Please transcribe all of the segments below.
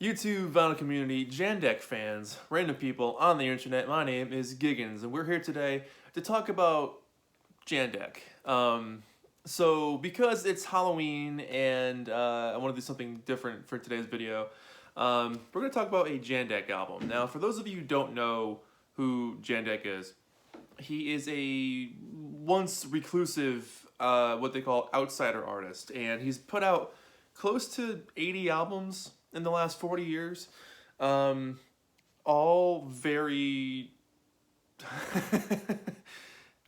YouTube vinyl community, Jandek fans, random people on the internet, my name is Giggens, and we're here today to talk about Jandek. Because it's Halloween and I want to do something different for today's video, we're going to talk about a Jandek album. Now, for those of you who don't know who Jandek is, he is a once reclusive, what they call outsider artist, and he's put out close to 80 albums in the last 40 years, all very,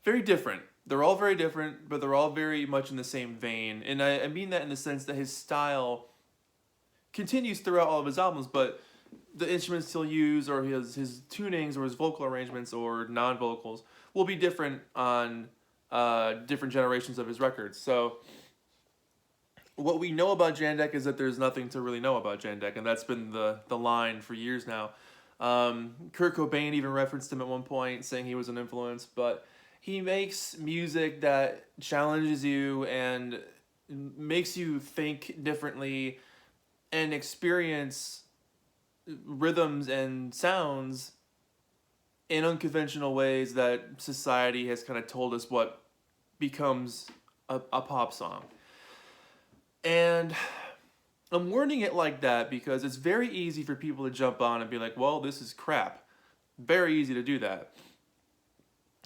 very different. They're all very different, but they're all very much in the same vein. And I mean that in the sense that his style continues throughout all of his albums, but the instruments he'll use or his tunings or his vocal arrangements or non-vocals will be different on different generations of his records. So what we know about Jandek is that there's nothing to really know about Jandek, and that's been the line for years now. Kurt Cobain even referenced him at one point, saying he was an influence, but he makes music that challenges you and makes you think differently and experience rhythms and sounds in unconventional ways that society has kind of told us what becomes a pop song. And I'm wording it like that because it's very easy for people to jump on and be like, well, this is crap. Very easy to do that.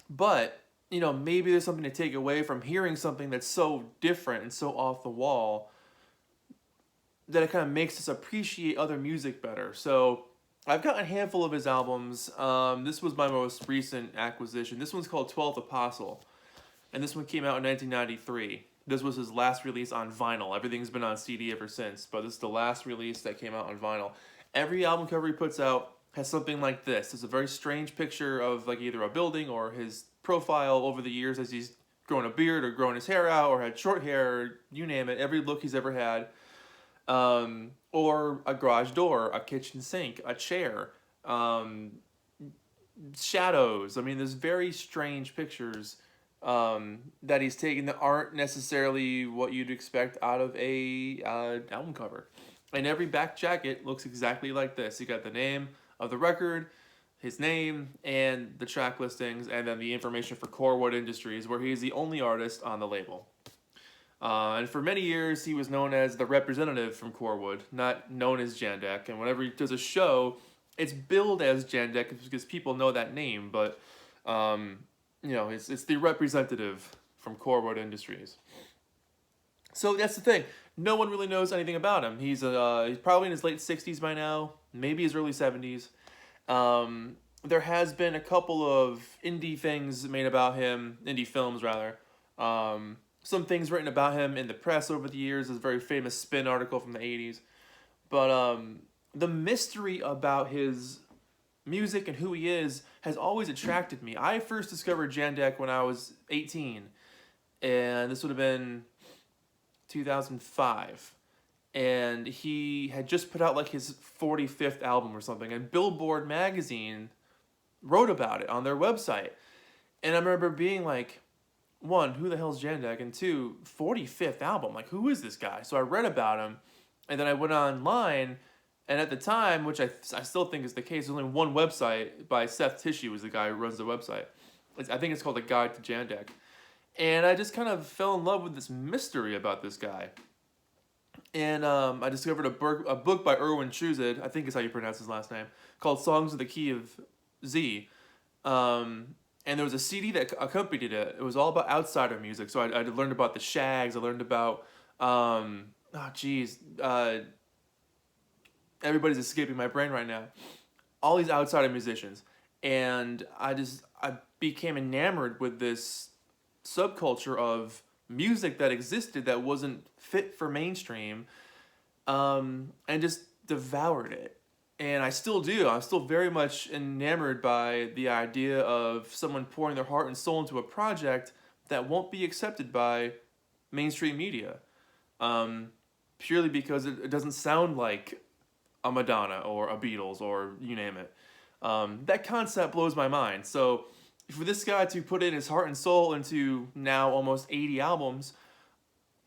But, you know, maybe there's something to take away from hearing something that's so different and so off the wall that it kind of makes us appreciate other music better. So I've got a handful of his albums. This was my most recent acquisition. This one's called 12th Apostle, and this one came out in 1993. This was his last release on vinyl. Everything's been on CD ever since, but this is the last release that came out on vinyl. Every album cover he puts out has something like this. It's a very strange picture of like either a building or his profile over the years as he's grown a beard or grown his hair out or had short hair, or you name it, every look he's ever had. Or a garage door, a kitchen sink, a chair, shadows. I mean, there's very strange pictures that he's taken that aren't necessarily what you'd expect out of a album cover. And every back jacket looks exactly like this. You got the name of the record, his name, and the track listings, and then the information for Corewood Industries, where he's the only artist on the label. And for many years, he was known as the representative from Corewood, not known as Jandek. And whenever he does a show, it's billed as Jandek because people know that name, but you know, it's the representative from Corewood Industries. So that's the thing. No one really knows anything about him. He's probably in his late 60s by now, maybe his early 70s. There has been a couple of indie things made about him, indie films rather. Some things written about him in the press over the years. There's a very famous Spin article from the 80s. But the mystery about his music and who he is has always attracted me. I first discovered Jandek when I was 18, and this would have been 2005. And he had just put out like his 45th album or something, and Billboard magazine wrote about it on their website. And I remember being like, one, who the hell's Jandek? And two, 45th album. Like, who is this guy? So I read about him, and then I went online, and at the time, which I still think is the case, there's only one website by Seth Tishy, was the guy who runs the website. I think it's called A Guide to Jandek. And I just kind of fell in love with this mystery about this guy. And I discovered a book by Erwin Chuzid, I think is how you pronounce his last name, called Songs of the Key of Z. And there was a CD that accompanied it. It was all about outsider music. So I learned about the Shags. I learned about, everybody's escaping my brain right now. All these outsider musicians. And I became enamored with this subculture of music that existed that wasn't fit for mainstream, and just devoured it. And I still do. I'm still very much enamored by the idea of someone pouring their heart and soul into a project that won't be accepted by mainstream media, purely because it doesn't sound like a Madonna or a Beatles or you name it. That concept blows my mind. So for this guy to put in his heart and soul into now almost 80 albums,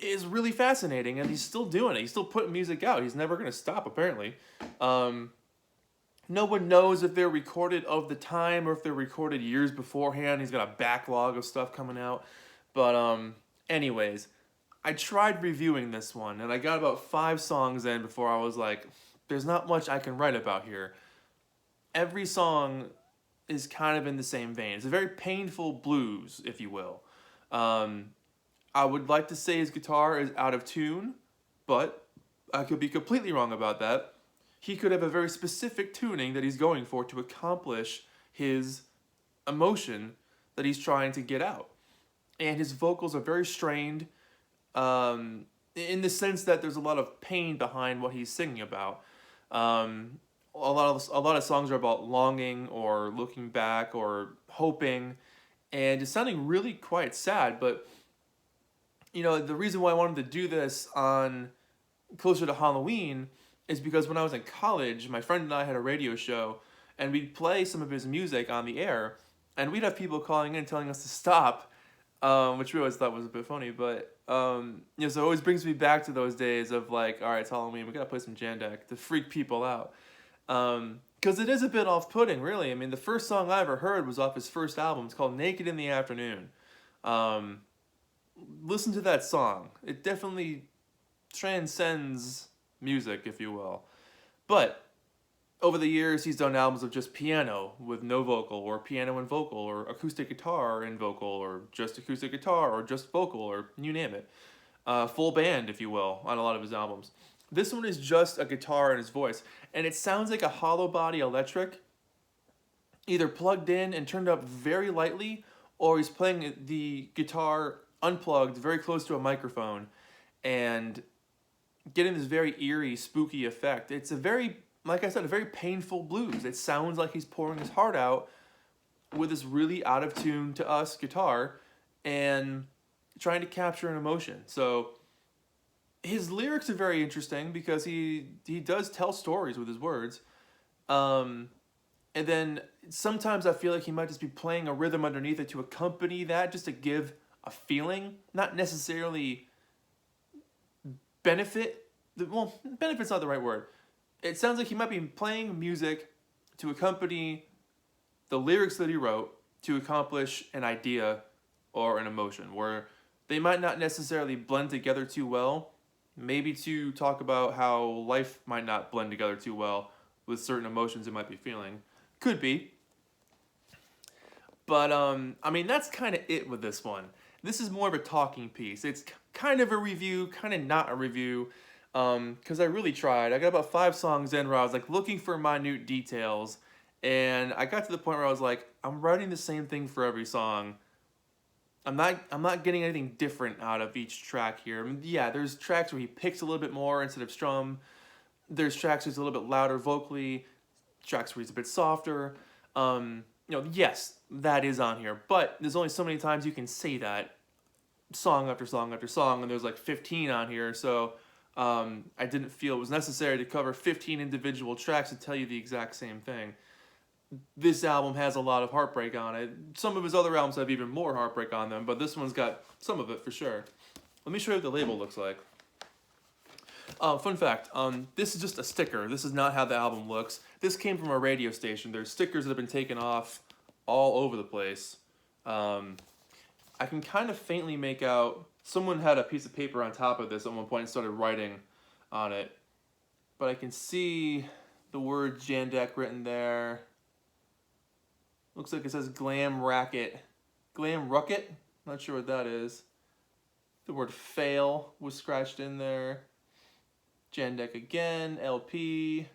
is really fascinating, and he's still doing it. He's still putting music out. He's never going to stop, apparently. No one knows if they're recorded of the time or if they're recorded years beforehand. He's got a backlog of stuff coming out. But anyways, I tried reviewing this one, and I got about 5 songs in before I was like, there's not much I can write about here. Every song is kind of in the same vein. It's a very painful blues, if you will. I would like to say his guitar is out of tune, but I could be completely wrong about that. He could have a very specific tuning that he's going for to accomplish his emotion that he's trying to get out. And his vocals are very strained, in the sense that there's a lot of pain behind what he's singing about. A lot of songs are about longing or looking back or hoping, and it's sounding really quite sad. But the reason why I wanted to do this on closer to Halloween is because when I was in college, my friend and I had a radio show, and we'd play some of his music on the air, and we'd have people calling in telling us to stop, which we always thought was a bit funny. But so it always brings me back to those days of like, all right, it's Halloween, we gotta play some Jandek to freak people out. Because it is a bit off-putting, really. I mean, the first song I ever heard was off his first album. It's called Naked in the Afternoon. Listen to that song. It definitely transcends music, if you will. But over the years, he's done albums of just piano with no vocal, or piano and vocal, or acoustic guitar and vocal, or just acoustic guitar, or just vocal, or you name it. Full band, if you will, on a lot of his albums. This one is just a guitar and his voice, and it sounds like a hollow body electric, either plugged in and turned up very lightly, or he's playing the guitar unplugged very close to a microphone and getting this very eerie, spooky effect. It's a very, like I said, a very painful blues. It sounds like he's pouring his heart out with this really out of tune to us guitar and trying to capture an emotion. So his lyrics are very interesting because he does tell stories with his words. And then sometimes I feel like he might just be playing a rhythm underneath it to accompany that, just to give a feeling, not necessarily benefit. Well, benefit's not the right word. It sounds like he might be playing music to accompany the lyrics that he wrote to accomplish an idea or an emotion, where they might not necessarily blend together too well. Maybe to talk about how life might not blend together too well with certain emotions it might be feeling. Could be. But, I mean, that's kind of it with this one. This is more of a talking piece. It's kind of a review, kind of not a review, because I really tried. I got about 5 songs in where I was, like, looking for minute details, and I got to the point where I was like, I'm writing the same thing for every song. I'm not getting anything different out of each track here. I mean, yeah, there's tracks where he picks a little bit more instead of strum. There's tracks where he's a little bit louder vocally. Tracks where he's a bit softer. Yes, that is on here. But there's only so many times you can say that, song after song after song, and there's like 15 on here. So I didn't feel it was necessary to cover 15 individual tracks to tell you the exact same thing. This album has a lot of heartbreak on it. Some of his other albums have even more heartbreak on them, but this one's got some of it for sure. Let me show you what the label looks like. Fun fact, this is just a sticker. This is not how the album looks. This came from a radio station. There's stickers that have been taken off all over the place. I can kind of faintly make out, someone had a piece of paper on top of this at one point and started writing on it. But I can see the word Jandek written there. Looks like it says Glam Racket. Glam Rucket? Not sure what that is. The word fail was scratched in there. Jandek again, LP,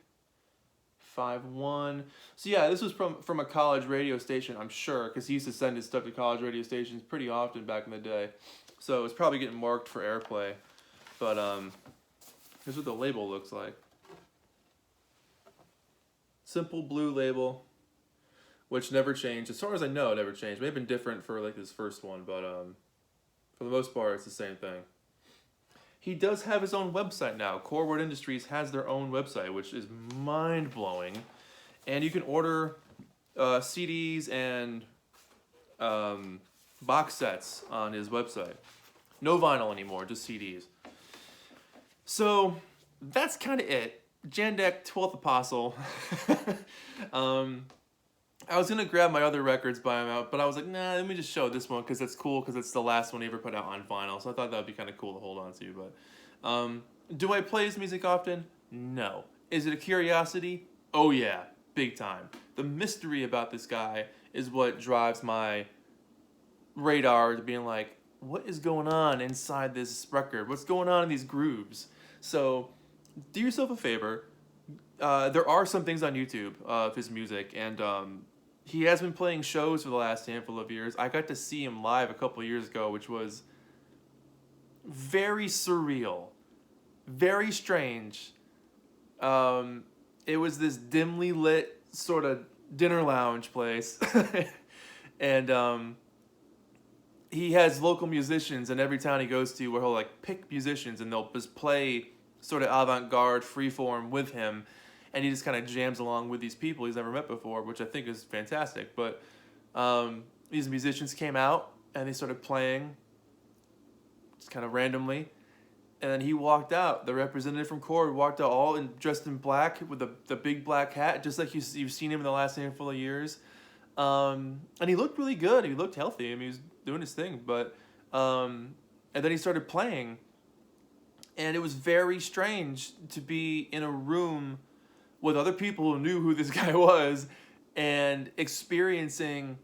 5-1. So yeah, this was from a college radio station, I'm sure, because he used to send his stuff to college radio stations pretty often back in the day. So it was probably getting marked for airplay. But here's what the label looks like. Simple blue label, which never changed. As far as I know, it never changed. It may have been different for like his first one, but for the most part, it's the same thing. He does have his own website now. Core Word Industries has their own website, which is mind-blowing. And you can order CDs and box sets on his website No vinyl anymore, just CDs. So that's kind of it. Jandek, 12th Apostle. I was gonna grab my other records, buy them out, but I was like, nah, let me just show this one because it's cool because it's the last one he ever put out on vinyl. So I thought that would be kind of cool to hold on to. But do I play his music often? No. Is it a curiosity? Oh yeah, big time. The mystery about this guy is what drives my radar to being like, what is going on inside this record? What's going on in these grooves? So do yourself a favor. There are some things on YouTube of his music, and he has been playing shows for the last handful of years. I got to see him live a couple of years ago, which was very surreal, very strange. It was this dimly lit sort of dinner lounge place, and he has local musicians in every town he goes to where he'll like pick musicians and they'll just play sort of avant-garde freeform with him, and he just kind of jams along with these people he's never met before, which I think is fantastic. But these musicians came out and they started playing just kind of randomly, and then he walked out. The representative from Chord walked out all dressed in black with the big black hat, just like you've seen him in the last handful of years. And he looked really good. He looked healthy. I mean, he was doing his thing. But and then he started playing, and it was very strange to be in a room with other people who knew who this guy was and experiencing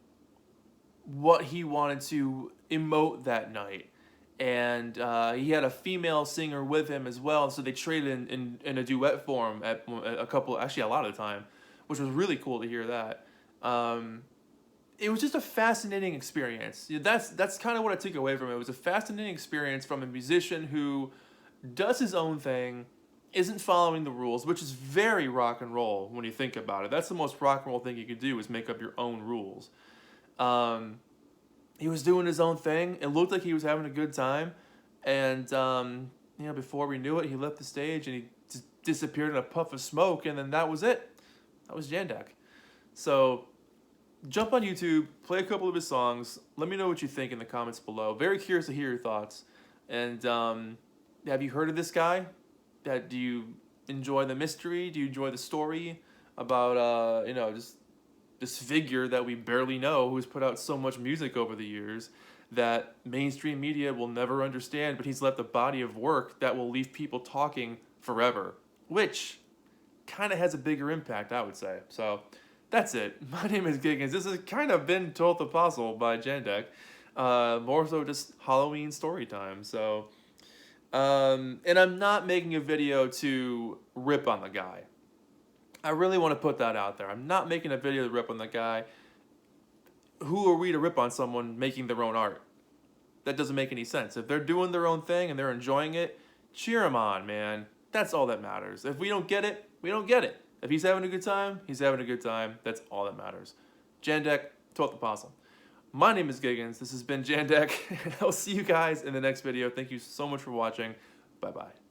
what he wanted to emote that night. And he had a female singer with him as well, so they traded in a duet form at a couple, actually a lot of the time, which was really cool to hear that. It was just a fascinating experience. That's kind of what I took away from it. It was a fascinating experience from a musician who does his own thing, isn't following the rules, which is very rock and roll when you think about it. That's the most rock and roll thing you could do, is make up your own rules. He was doing his own thing. It looked like he was having a good time. And, before we knew it, he left the stage and he just disappeared in a puff of smoke, and then that was it. That was Jandek. So jump on YouTube, play a couple of his songs. Let me know what you think in the comments below. Very curious to hear your thoughts. And have you heard of this guy? Do you enjoy the mystery? Do you enjoy the story about, just this figure that we barely know who's put out so much music over the years that mainstream media will never understand, but he's left a body of work that will leave people talking forever, which kind of has a bigger impact, I would say. So that's it. My name is Giggens. This has kind of been 12th Apostle by Jandek. More so just Halloween story time. So, and I'm not making a video to rip on the guy. I really want to put that out there. I'm not making a video to rip on the guy. Who are we to rip on someone making their own art? That doesn't make any sense. If they're doing their own thing and they're enjoying it, cheer them on, man. That's all that matters. If we don't get it, we don't get it. If he's having a good time, he's having a good time. That's all that matters. Jandek, 12th Apostle. My name is Giggens. This has been Jandek, and I'll see you guys in the next video. Thank you so much for watching. Bye-bye.